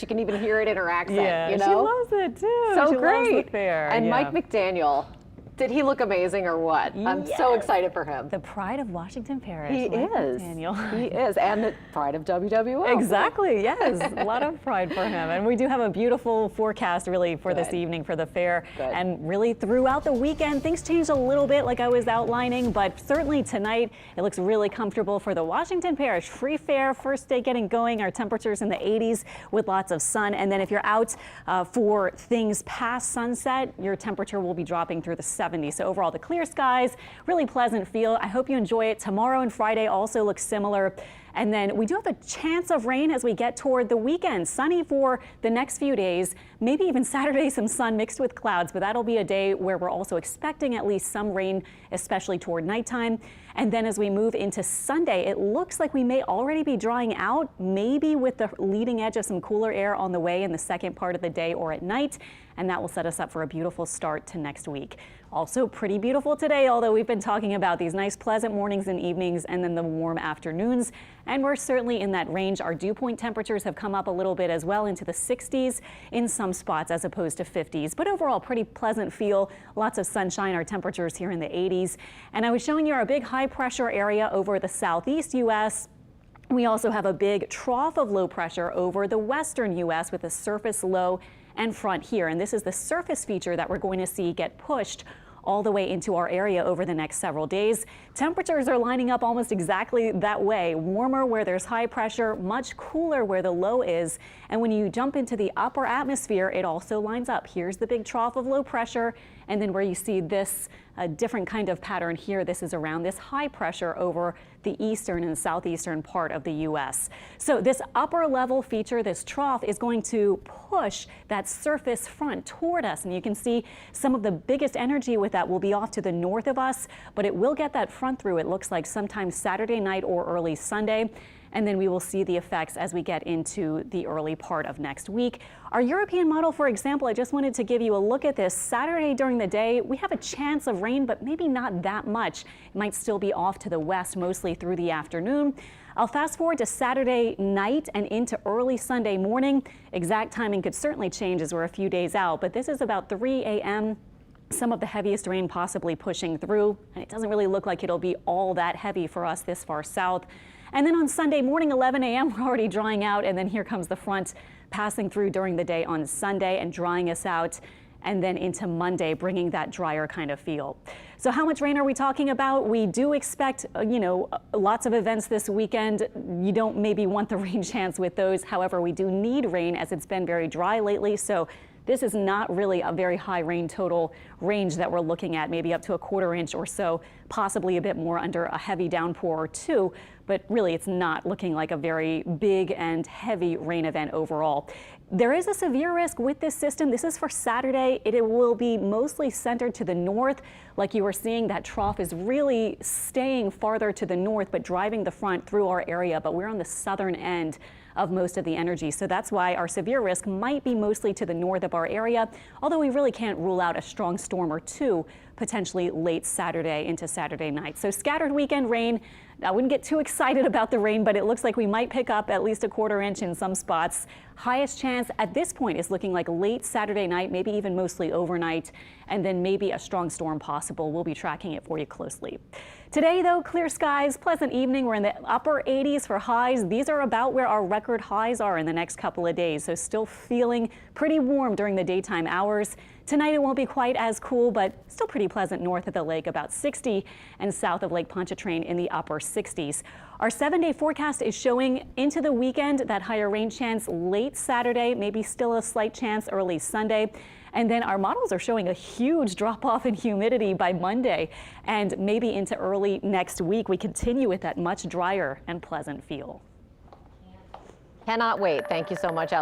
You can even hear it in her accent, Yeah, you know? she loves it too. So she great. Loves the fair. And yeah. Mike McDaniel, did he look amazing or what? I'm so excited for him. The pride of Washington Parish. He Mike is. McDaniel. He is. And the pride of WWO. Exactly, yes. A lot of pride for him. And we do have a beautiful forecast really for this evening for the fair. Good. And really throughout the weekend, things changed a little bit like I was outlining, but certainly tonight it looks really comfortable for the Washington Parish Free Fair. First day getting going, our temperatures in the 80s with lots of sun. And then if you're out for things past sunset, your temperature will be dropping through the 70s. So overall, the clear skies, really pleasant feel. I hope you enjoy it. Tomorrow and Friday also look similar. And then we do have a chance of rain as we get toward the weekend. Sunny for the next few days, maybe even Saturday, some sun mixed with clouds, but that'll be a day where we're also expecting at least some rain, especially toward nighttime. And then as we move into Sunday, it looks like we may already be drying out, maybe with the leading edge of some cooler air on the way in the second part of the day or at night. And that will set us up for a beautiful start to next week. Also pretty beautiful today, although we've been talking about these nice pleasant mornings and evenings and then the warm afternoons. And we're certainly in that range. Our dew point temperatures have come up a little bit as well into the 60s in some spots as opposed to 50s. But overall, pretty pleasant feel. Lots of sunshine. Our temperatures here in the 80s. And I was showing you our big high pressure area over the southeast U.S. We also have a big trough of low pressure over the western U.S. with a surface low and front here. And this is the surface feature that we're going to see get pushed all the way into our area over the next several days. Temperatures are lining up almost exactly that way. Warmer where there's high pressure, much cooler where the low is. And when you jump into the upper atmosphere, it also lines up. Here's the big trough of low pressure. And then where you see this different kind of pattern here, this is around this high pressure over the eastern and southeastern part of the U.S. So this upper level feature, this trough, is going to push that surface front toward us. And you can see some of the biggest energy with that will be off to the north of us, but it will get that front through, it looks like, sometime Saturday night or early Sunday. And then we will see the effects as we get into the early part of next week. Our European model, for example, I just wanted to give you a look at this. Saturday during the day, we have a chance of rain, but maybe not that much. It might still be off to the west, mostly through the afternoon. I'll fast forward to Saturday night and into early Sunday morning. Exact timing could certainly change as we're a few days out, but this is about 3 a.m. Some of the heaviest rain possibly pushing through, and it doesn't really look like it'll be all that heavy for us this far south. And then on Sunday morning, 11 a.m., we're already drying out, and then here comes the front passing through during the day on Sunday and drying us out, and then into Monday, bringing that drier kind of feel. So how much rain are we talking about? We do expect, lots of events this weekend. You don't maybe want the rain chance with those. However, we do need rain as it's been very dry lately. So this is not really a very high rain total range that we're looking at, maybe up to a 1/4 inch or so, possibly a bit more under a heavy downpour or two. But really, it's not looking like a very big and heavy rain event overall. There is a severe risk with this system. This is for Saturday. It will be mostly centered to the north. Like you were seeing, that trough is really staying farther to the north, but driving the front through our area. But we're on the southern end of most of the energy. So that's why our severe risk might be mostly to the north of our area, although we really can't rule out a strong storm or two potentially late Saturday into Saturday night. So scattered weekend rain. I wouldn't get too excited about the rain, but it looks like we might pick up at least a 1/4 inch in some spots. Highest chance at this point is looking like late Saturday night, maybe even mostly overnight, and then maybe a strong storm possible. We'll be tracking it for you closely. Today, though, clear skies, pleasant evening. We're in the upper 80s for highs. These are about where our record highs are in the next couple of days, so still feeling pretty warm during the daytime hours. Tonight, it won't be quite as cool, but still pretty pleasant north of the lake, about 60, and south of Lake Pontchartrain in the upper 60s. Our 7-day forecast is showing into the weekend that higher rain chance late Saturday, maybe still a slight chance early Sunday. And then our models are showing a huge drop off in humidity by Monday, and maybe into early next week. We continue with that much drier and pleasant feel. Cannot wait. Thank you so much, Alex.